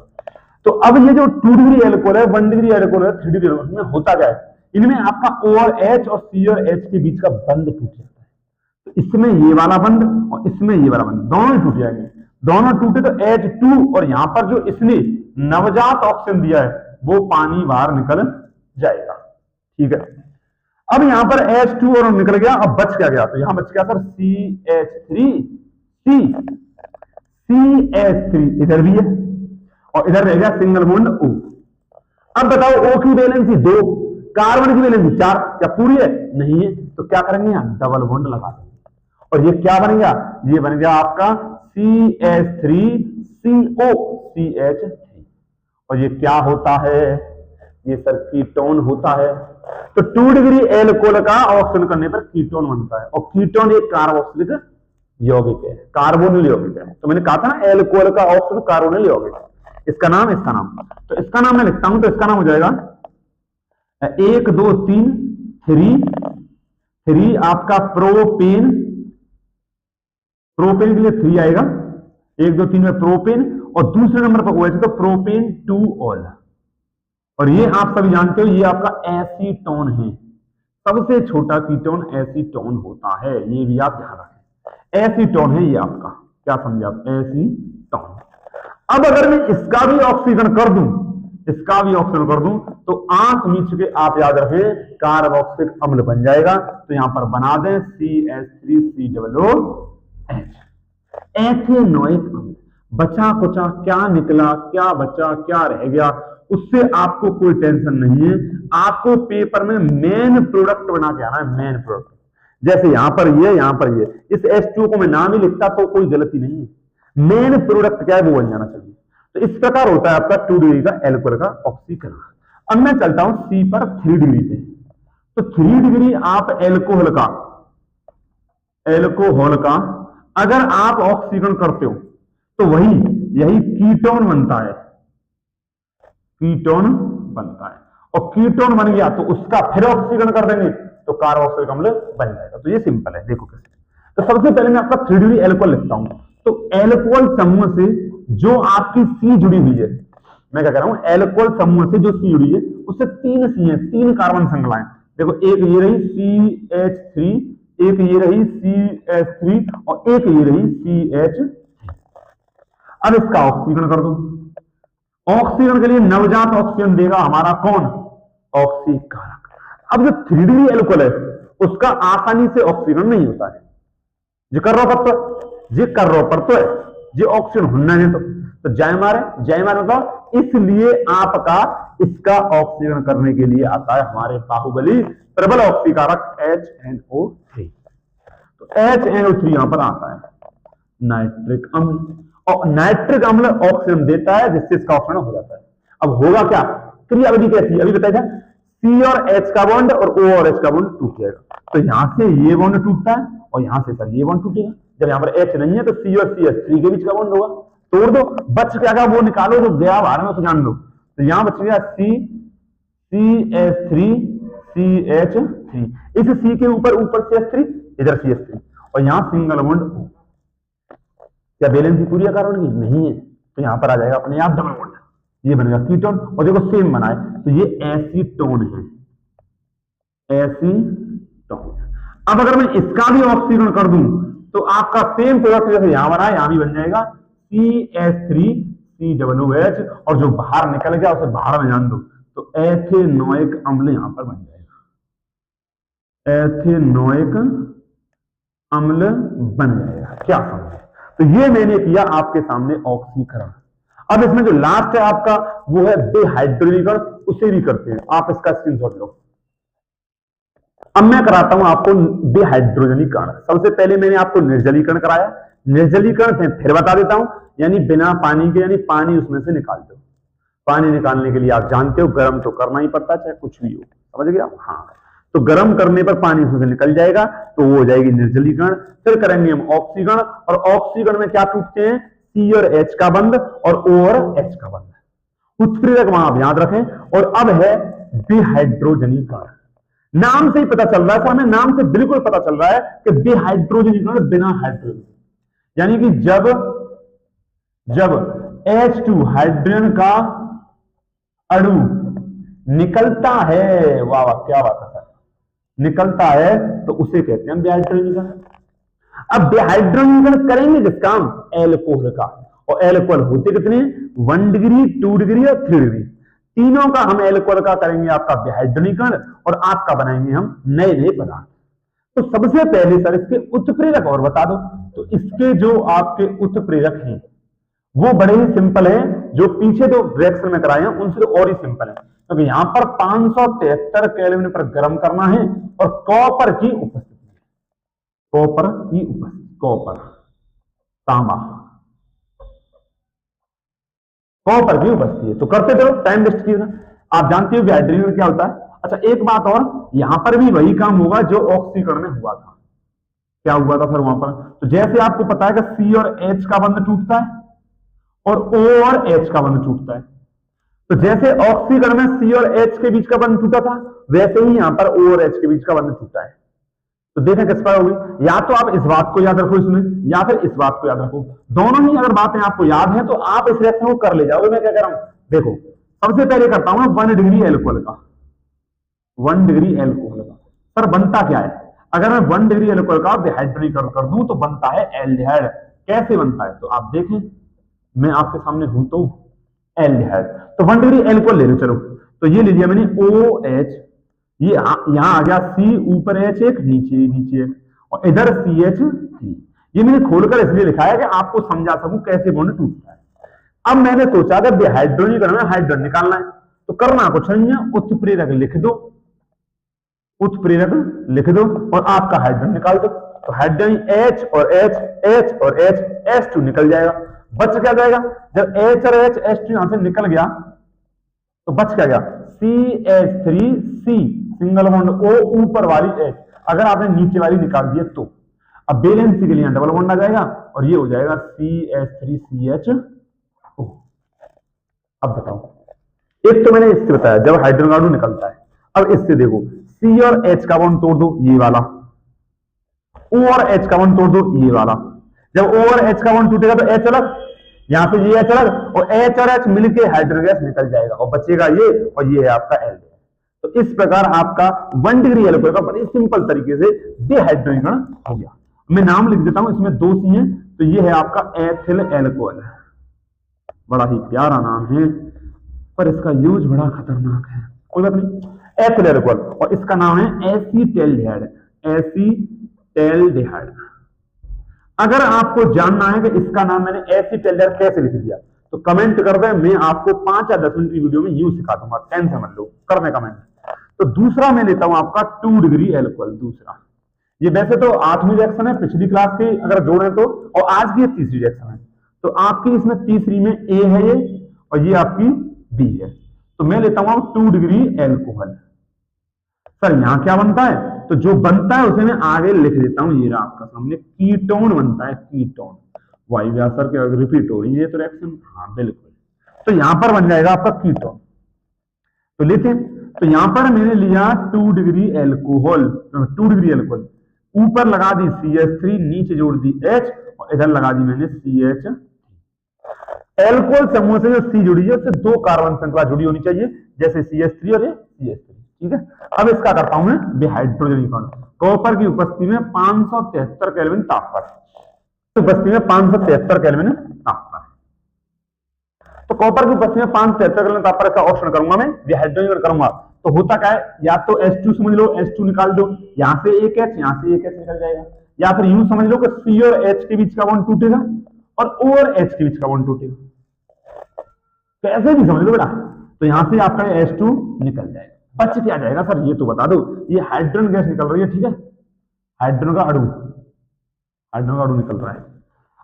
तो अब ये जो 2 डिग्री एल्कोहल है, 1 डिग्री एल्कोहल है, 3 डिग्री एल्कोहल में होता क्या है, इनमें आपका O और H और C और H के बीच का बंध टूट जाता है। तो इसमें ये वाला बंध और इसमें ये वाला बंध दोनों ही टूट जाएंगे। दोनों टूटे तो H2 और यहां पर जो इसने नवजात ऑक्सीजन दिया है वो पानी बाहर निकल जाएगा। ठीक है, अब यहां पर H2 और निकल गया, अब बच क्या गया, तो यहां बच गया सर CH3 इधर भी है और इधर रह गया सिंगल बॉन्ड O। अब बताओ O की वैलेंसी 2, कार्बन की वैलेंसी 4, क्या पूरी है? नहीं है। तो क्या करेंगे, यहां डबल बॉन्ड लगा देंगे और ये क्या बन गया, ये बन गया आपका CH3COCH3। और ये क्या होता है, ये सर कीटोन होता है। तो 2 डिग्री एल्कोहल का ऑक्सीजन करने पर कीटोन बनता है और कीटोन एक कार्बोक्सिलिक यौगिक है, कार्बोनिल यौगिक है। तो मैंने कहा था ना एल्कोहल का ऑक्सीजन कार्बोनिल यौगिक, इसका नाम तो इसका नाम मैं लिखता हूं, तो इसका नाम हो जाएगा 1 2 3 आपका प्रोपेन के लिए 3 आएगा, 1 2 3 में प्रोपेन और दूसरे नंबर पर OH तो प्रोपेन 2ऑल। और ये आप सभी जानते हो ये आपका एसीटोन है, सबसे छोटा कीटोन एसीटोन होता है, ये भी आप ध्यान रखें। एसीटोन है ये आपका, क्या समझे आप, एसीटोन। अब अगर मैं इसका भी ऑक्सीकरण कर दूं, तो आंख मीच के आप याद रखें कार्बोक्सिलिक अम्ल बन जाएगा। तो यहां पर बना दें CH3COOH, एथेनोइक अम्ल। बचा कुचा क्या निकला, क्या बचा क्या रह गया, उससे आपको कोई टेंशन नहीं है। आपको पेपर में मेन प्रोडक्ट बना के आना है, मेन प्रोडक्ट। जैसे यहां पर ये इस H2 को मैं नाम ही लिखता तो कोई गलती नहीं है, मेन प्रोडक्ट क्या है वो बन जाना चाहिए। तो इस प्रकार होता है आपका 2 डिग्री का एल्कोहल का ऑक्सीकरण। अब मैं चलता हूं C पर 3 डिग्री पे। तो 3 डिग्री आप एल्कोहल का अगर आप ऑक्सीकरण करते हो तो यही कीटोन बनता है, और कीटोन बन गया तो उसका फिर ऑक्सीकरण कर देंगे तो कार्बोक्सिलिक अम्ल बन जाएगा। तो ये सिंपल है, देखो कैसे। तो सबसे पहले मैं आपका 3 डिग्री एल्कोहल लिखता हूं। तो एल्कोहल समूह से जो आपकी C जुड़ी हुई है, मैं क्या कह रहा हूं, एल्कोहल समूह से जो C जुड़ी है उससे 3 C है, 3 कार्बन श्रृंखलाएं। देखो एक ये रही CH3, एक ये रही CH3 और एक ये रही CH3। अब इसका ऑक्सीकरण कर दो। ऑक्सीकरण के लिए नवजात ऑक्सीजन देगा हमारा कौन, ऑक्सीकारक। अब जो 3 डिग्री एल्कोहल है उसका आसानी से ऑक्सीकरण नहीं होता है, ये कर रहा पर तो है, ये ऑक्सीजन होना है। तो जय मारे बताओ, इसलिए आपका इसका ऑक्सीकरण करने के लिए आता है हमारे बाहुबली प्रबल ऑक्सीकारक HNO3। तो HNO3 यहां पर आता है नाइट्रिक अम्ल, और नाइट्रिक अम्ल ऑक्सीजन देता है जिससे इसका ऑक्सीकरण हो जाता है। अब होगा क्या, क्रियाविधि कैसी, अभी बताया था, C और H का बॉन्ड और O और H का बॉन्ड टूट जाएगा। तो यहां से ये बॉन्ड टूटता है और यहां से सर ये बॉन्ड टूटेगा। जब यहां पर H नहीं है तो C और CH3 के बीच का बॉन्ड होगा, तोड़ दो, बच क्या गया वो निकालो, जो गया बाहर में उसको जान दो। तो यहां बच गया CH3 इस C के ऊपर CH3, इधर CH3 और यहां सिंगल बॉन्ड O। क्या वैलेंसी पूरी है कार्बन की? नहीं है, तो यहां पर आ जाएगा अपने आप डबल बॉन्ड, ये बनेगा कीटोन। और देखो सेम बना है, तो ये एसीटोन है, एसीटोन। अब अगर मैं इसका भी ऑक्सीकरण कर दूं तो आपका सेम प्रोडक्ट जैसे यहां बना है, यहां भी बन जाएगा CH3COOH, और जो बाहर निकल गया उसे बाहर में जान दो, तो एथेनोइक अम्ल यहां पर बन जाएगा, एथेनोइक अम्ल बन जाएगा। क्या समझे? तो ये मैंने किया आपके सामने ऑक्सीकरण। अब इसमें जो लास्ट है आपका वो है डिहाइड्रोजीकरण, उसे भी करते हैं, आप इसका स्क्रीनशॉट लो। अब मैं कराता हूं आपको डिहाइड्रोजनीकरण। सबसे पहले मैंने आपको निर्जलीकरण कराया, निर्जलीकरण से फिर बता देता हूं, यानी बिना पानी के, यानी पानी उसमें से निकाल दो। पानी निकालने के लिए आप जानते हो गर्म तो करना ही पड़ता है, चाहे कुछ भी हो, समझ गया? हाँ, तो गर्म करने पर पानी उसमें से निकल जाएगा, तो वो हो जाएगी निर्जलीकरण। फिर करेंगे हम ऑक्सीकरण, और ऑक्सीकरण में क्या टूटते हैं, सी और एच का बंध और ओ और एच का बंध। उत्प्रेरक वहां आप याद रखें। और अब है डिहाइड्रोजनीकरण। नाम से ही पता चल रहा है, हमें नाम से बिल्कुल पता चल रहा है कि डिहाइड्रोजनीकरण बिना हाइड्रोजन, यानी कि जब H2 हाइड्रोजन का अणु निकलता है, वाह वाह क्या बात है सर, निकलता है, तो उसे कहते हैं डिहाइड्रोजनीकरण। अब डिहाइड्रोजनीकरण करेंगे किसका हम, एल्कोहल का। और एल्कोहल होते कितने, 1 डिग्री, 2 डिग्री और 3 डिग्री। तीनों का हम एल्कोहल का करेंगे आपका डिहाइड्रोजनीकरण, और आपका बनाएंगे हम नए नए पदार्थ। तो सबसे पहले सर इसके उत्प्रेरक और बता दो। तो इसके जो आपके उत्प्रेरक हैं वो बड़े ही सिंपल है, जो पीछे जो रिएक्शन में कराए हैं उनसे और ही सिंपल है, क्योंकि यहां पर 573 केल्विन पर गर्म करना है और कॉपर की उपस्थिति में, कॉपर की उपस्थिति, कॉपर, तांबा, कॉपर की उपस्थिति है। तो करते चलो, टाइम वेस्ट कीजिए। आप जानते हो कि हाइड्रोजन क्या होता है। अच्छा एक बात और, यहां पर भी वही काम होगा जो ऑक्सीकरण में हुआ था। क्या हुआ था सर वहां पर, तो जैसे आपको पता है कि सी और एच का बंध टूटता है और ओ और एच का बंध टूटता है, तो जैसे ऑक्सीकरण में सी और एच के बीच का बंध टूटा था, वैसे ही यहां पर ओ और एच के बीच का बंध टूटा है। तो देखें किस पर होगी, या तो आप इस बात को याद रखो इसमें, या फिर इस बात को याद रखो। दोनों ही अगर बातें आपको याद है तो आप इस रिएक्शन को कर ले जाओगे। मैं क्या कह रहा हूं, देखो सबसे पहले करता हूं 1 डिग्री एल्कोहल का, 1 डिग्री एल्कोहल का। सर बनता क्या है, अगर मैं 1 डिग्री एल्कोहल का डिहाइड्रोजनीकरण कर दूं तो बनता है एल्डिहाइड। कैसे बनता है, तो आप देखें, मैं आपके सामने हूं तो एल्डिहाइड। तो 1 डिग्री एल्कोहल ले लो, चलो तो ये ले लिया मैंने OH, ये यहां आ गया C, ऊपर H एक, नीचे नीचे एक, और इधर CH3। ये मैंने खोलकर इसलिए लिखा है कि आपको समझा सकूं कैसे बॉन्ड टूटता है। अब मैंने सोचा कि डिहाइड्रोजनीकरण में हाइड्रोजन निकालना है, तो करना कुछ नहीं है, उत्प्रेरक लिख दो, उत्प्रेरक लिख दो और आपका हाइड्रोजन निकाल दो। तो हाइड्रोजन H और H, H और H, H2 निकल जाएगा। बच क्या जाएगा, जब H और H, H2 यहां से निकल गया तो बच क्या गया, CH3C, सिंगल बॉन्ड O, ऊपर वाली H, अगर आपने नीचे वाली निकाल दिया तो। अब बैलेंसी के लिए डबल बॉन्ड आ जाएगा और ये हो जाएगा CH3CHO। अब बताओ, एक तो मैंने इससे बताया जब हाइड्रोजन अणु निकलता है। अब इससे देखो, C और H का बॉन्ड तोड़ दो, ये वाला, O और H का बॉन्ड तोड़ दो, ये वाला। जब O और H का बॉन्ड टूटेगा तो H अलग, यहां से ये H अलग, और H और H मिलके हाइड्रोजन गैस निकल जाएगा और बचेगा ये, और ये है आपका L। तो इस प्रकार आपका 1 डिग्री एल्कोहल का बड़ी सिंपल तरीके से डिहाइड्रोजनीकरण हो गया। मैं नाम लिख देता हूं, इसमें 2 C हैं, तो ये है आपका एथिल एल्कोहल। बड़ा ही प्यारा नाम है पर इसका यूज बड़ा खतरनाक है, कोई बात नहीं, एथिल एल्कोहल। और इसका नाम है एसीटैल्डिहाइड, एसीटैल्डिहाइड। अगर आपको जानना है कि इसका नाम मैंने एसीटैल्डिहाइड कैसे लिख दिया तो कमेंट कर दे, मैं आपको 5 या 10 मिनट की वीडियो में यूज सिखा दूंगा, टेंशन मत लो, करने कमेंट। तो दूसरा मैं लेता हूं आपका 2 डिग्री एल्कोहल। दूसरा, ये वैसे तो 8वीं रिएक्शन है, पिछली क्लास की अगर जोड़े तो, और आज की 3री रिएक्शन है। तो आपकी इसमें तीसरी में A है ये, और ये आपकी B है। तो मैं लेता हूं 2 डिग्री एल्कोहल। सर यहां क्या बनता है, तो जो बनता है उसे मैं आगे लिख देता हूं, ये रहा आपका सामने, कीटोन बनता है, कीटोन। वायु व्यासर के रिपीट हो रही है तो रिएक्शन, हाँ बिल्कुल। तो यहां पर बन जाएगा आपका कीटोन। तो लेते हैं, तो यहां पर मैंने लिया 2 डिग्री एल्कोहल, 2 डिग्री एल्कोहल, ऊपर लगा दी CH3, नीचे जोड़ दी H, और इधर लगा दी मैंने CH। एल्कोहल समूह से जो C जुड़ी है उससे 2 कार्बन श्रृंखला जुड़ी होनी चाहिए, जैसे CH3 और ये CH3, ठीक है। अब इसका करता हूं मैं डिहाइड्रोजनीकरण। कॉपर की उपस्थिति में 573 केल्विन ताप पर, उपस्थिति में 573 केल्विन ताप पर। तो कॉपर की उपस्थिति में 573 केल्विन ताप पर इसका ऑप्शन करूंगा मैं, डिहाइड्रोजनीकरण करूंगा। तो होता क्या है, या तो H2 समझ लो, H2 निकाल दो, यहां से एक H, यहां से एक H निकल जाएगा, या फिर यूं समझ लो कि C और H के बीच का बॉन्ड टूटेगा और O और H के बीच का बॉन्ड टूटेगा, कैसे भी समझ लो बेटा। तो यहां से आपका H2 निकल जाएगा। बच क्या जाएगा सर, ये तो बता दो, ये हाइड्रोजन गैस निकल रही है, ठीक है, हाइड्रोजन का अणु, हाइड्रोजन का अणु निकल रहा है।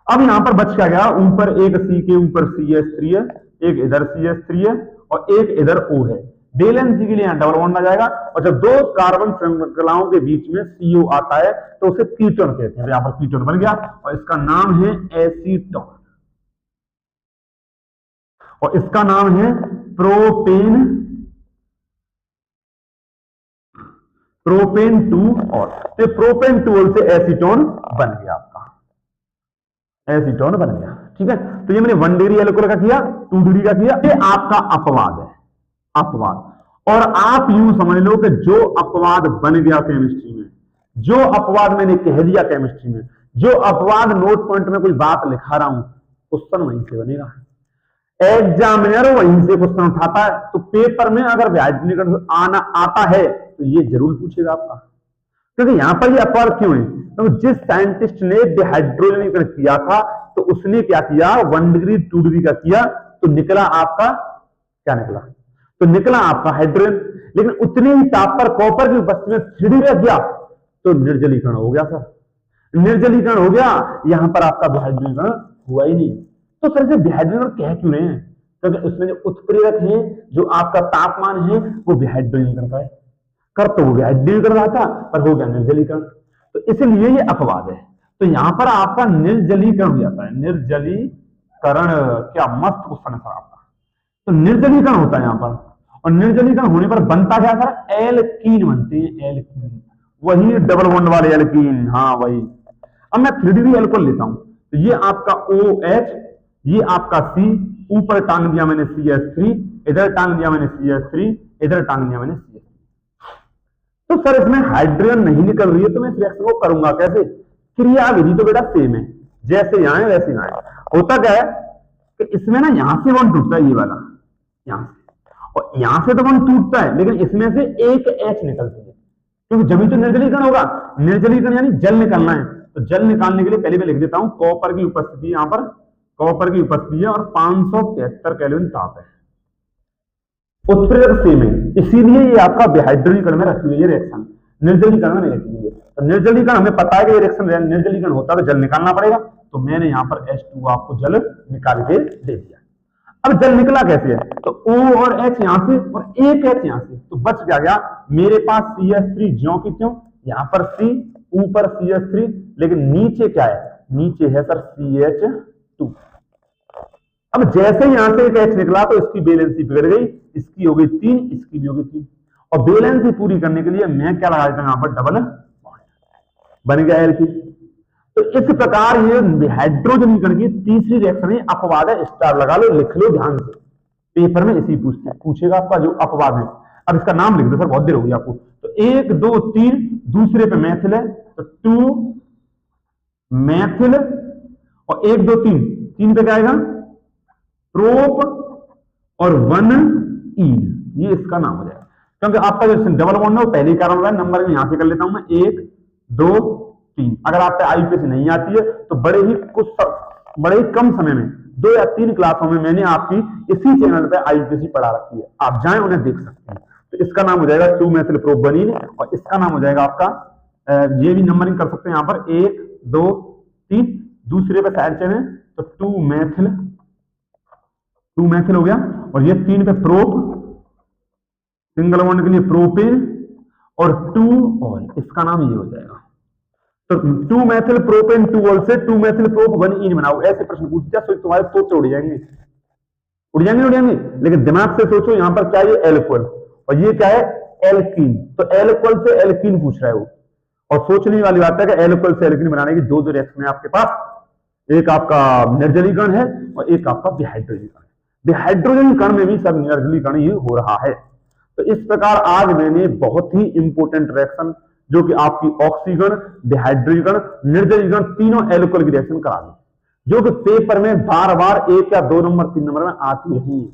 अब यहां पर बच क्या गया, ऊपर एक C के ऊपर CH3 है, एक इधर CH3 है और एक इधर O है, वैलेंसी के लिए यहाँ डबल बॉन्ड आ जाएगा, और जब दो कार्बन श्रृंखलाओं के बीच में CO आता है तो उसे कीटोन कहते हैं। यहाँ पर कीटोन बन गया और इसका नाम है एसीटोन, और इसका नाम है प्रोपेन 2 ऑल। तो प्रोपेन 2 ऑल से एसीटोन बन गया, आपका एसीटोन बन गया। ठीक है, तो ये मैंने 1 डिग्री एल्कोहल का किया, 2 डिग्री का किया। ये आपका अपवाद है, अपवाद। और आप यूं समझ लो कि जो अपवाद बन गया केमिस्ट्री में, जो अपवाद मैंने कह दिया केमिस्ट्री में, जो अपवाद नोट पॉइंट में कोई बात लिखा रहा हूं, क्वेश्चन वहीं से बनेगा। एग्जामिनर वहीं से क्वेश्चन उठाता है। तो पेपर में अगर हाइड्रोजनीकरण आना आता है तो ये जरूर पूछेगा आपका, क्योंकि यहां पर ये अपवाद क्यों है? तो जिस साइंटिस्ट ने डिहाइड्रोजनीकरण किया था तो उसने क्या किया, 1 डिग्री 2 डिग्री का किया, तो निकला आपका क्या निकला? तो निकला आपका हाइड्रोजन। लेकिन उतने ही ताप पर कॉपर की उपस्थिति में 3 डिग्री रख गया तो निर्जलीकरण हो गया सर, निर्जलीकरण हो गया। यहां पर आपका डिहाइड्रोजनीकरण हुआ ही नहीं। तो सर से डिहाइड्रोजन कह क्यों रहे हैं? क्योंकि उसमें जो उत्प्रेरक है, जो आपका तापमान है, वो डिहाइड्रोजनीकरण का है। कर तो वो डिहाइड्रोजनीकरण रहा था पर हो गया निर्जलीकरण, तो इसलिए ये अपवाद है। तो यहां पर आपका निर्जलीकरण हो जाता है। निर्जलीकरण, क्या मस्त क्वेश्चन है सर आपका। तो निर्जलीकरण होता है यहां पर, और निर्जलीकरण होने पर बनता क्या सर? एल्कीन बनते हैं, एल्कीन, वही डबल बॉन्ड वाले एल्कीन। हाँ वही। अब मैं 3 डिग्री एल्कोहल लेता हूं, तो ये आपका OH, ये आपका C, ऊपर टांग दिया मैंने CH3, इधर टांग दिया मैंने CH3, इधर टांग दिया मैंने CH3। तो सर इसमें हाइड्रोजन नहीं निकल रही है, तो मैं इस रिएक्शन को करूंगा कैसे? क्रिया विधि तो बेटा सेम है, जैसे यहां है वैसे यहां है। होता क्या है कि इसमें ना यहां से बॉन्ड टूटता है, ये वाला यहां से, और यहां से तो बॉन्ड टूटता है, लेकिन इसमें से एक H निकलती है, क्योंकि जब भी तो निर्जलीकरण होगा, निर्जलीकरण यानी जल निकलना है। तो जल निकालने के लिए पहले मैं लिख देता हूं कॉपर की उपस्थिति, यहां पर कॉपर की उपस्थिति है और 573 केल्विन ताप है। उत्प्रेरक सेम है, इसीलिए ये आपका डिहाइड्रोजनीकरण में रखी हुई है रिएक्शन, निर्जलीकरण में नहीं रखी हुई है। तो निर्जलीकरण हमें पता है कि ये रिएक्शन निर्जलीकरण होता है तो जल निकालना पड़ेगा, तो मैंने यहाँ पर H2 आपको जल निकाल के दे दिया। अब जल निकला कैसे है? तो O और H यहां से और एक H यहां से, तो बच क्या गया मेरे पास CH3 ज्यों की त्यों, यहां पर C, ऊपर CH3, लेकिन नीचे क्या है? नीचे है सर CH2। अब जैसे यहां से एक H निकला तो इसकी वैलेंसी बिगड़ गई, इसकी हो गई 3, इसकी भी हो गई 3, और वैलेंसी पूरी करने के लिए मैं क्या लगा देता हूं यहां पर डबल बॉन्ड, बन गया एल्कीन। तो इस प्रकार ये हाइड्रोजनीकरण की तीसरी रिएक्शन है, अपवाद है। स्टार लगा लो, लिख लो ध्यान से, पेपर में इसी पूछेगा आपका जो अपवाद है। अब इसका नाम लिख दो सर, बहुत देर होगी आपको। तो 1 2 3, दूसरे पे मैथिल है तो 2 मैथिल, और 1 2 3, 3 पे क्या आएगा? प्रोप, और 1 ईन, ये इसका नाम हो जाएगा। क्योंकि आपका जो डबल बॉन्ड है वो पहले कारण हो रहा है। नंबर में यहां से कर लेता हूं मैं 1 2 3। अगर आप पे आईपीएससी नहीं आती है तो बड़े ही कम समय में 2 या 3 क्लासों में मैंने आपकी इसी चैनल पे आईपीएससी पढ़ा रखी है, आप जाएं उन्हें देख सकते हैं। तो इसका नाम हो जाएगा 2 मैथिल प्रोपबनीन, और इसका नाम हो जाएगा आपका, ये भी नंबरिंग कर सकते हैं यहाँ पर 1 2 3, दूसरे पे साइड चेन है तो 2 मैथिल हो गया, और ये 3 पे प्रोप, सिंगल बॉन्ड के लिए प्रोपेन, और 2 ऑल, इसका नाम ये हो जाएगा। तो 2 मैथिल प्रोपेन 2 ऑल से 2 मैथिल प्रोप 1 ईन बनाओ। ऐसे प्रश्न पूछ दिया तो तुम्हारे तोते उड़ जाएंगे, लेकिन दिमाग से सोचो यहाँ पर क्या, ये एल्कोहल और ये क्या है? एल्कीन। तो एल्कोहल से एल्कीन पूछ रहा है वो, और सोचने वाली बात है कि एल्कोहल से एल्कीन बनाने की 2 रिएक्शन है आपके पास, एक आपका निर्जलीकरण है और एक आपका डिहाइड्रोजनीकरण। डिहाइड्रोजनीकरण में भी सब निर्जलीकरण ही हो रहा है। तो इस प्रकार आज मैंने बहुत ही इंपॉर्टेंट रिएक्शन जो कि आपकी ऑक्सीकरण, डिहाइड्रोजनीकरण, निर्जलीकरण, तीनों एल्कोहल की रिएक्शन करा दी, जो कि पेपर में बार बार 1 या 2 नंबर 3 नंबर में आती रही है।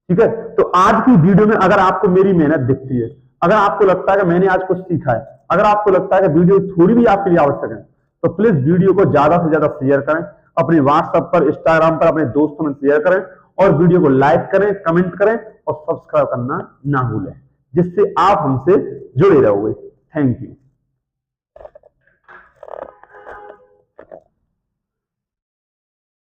ठीक है, तो आज की वीडियो में अगर आपको मेरी मेहनत दिखती है, अगर आपको लगता है कि मैंने आज कुछ सीखा है, अगर आपको लगता है कि वीडियो थोड़ी भी आपके लिए आवश्यक है, तो प्लीज वीडियो को ज्यादा से ज्यादा शेयर करें, अपने व्हाट्सएप पर, इंस्टाग्राम पर अपने दोस्तों में शेयर करें, और वीडियो को लाइक करें, कमेंट करें और सब्सक्राइब करना ना भूलें, जिससे आप हमसे जुड़े रहोगे। Thank you.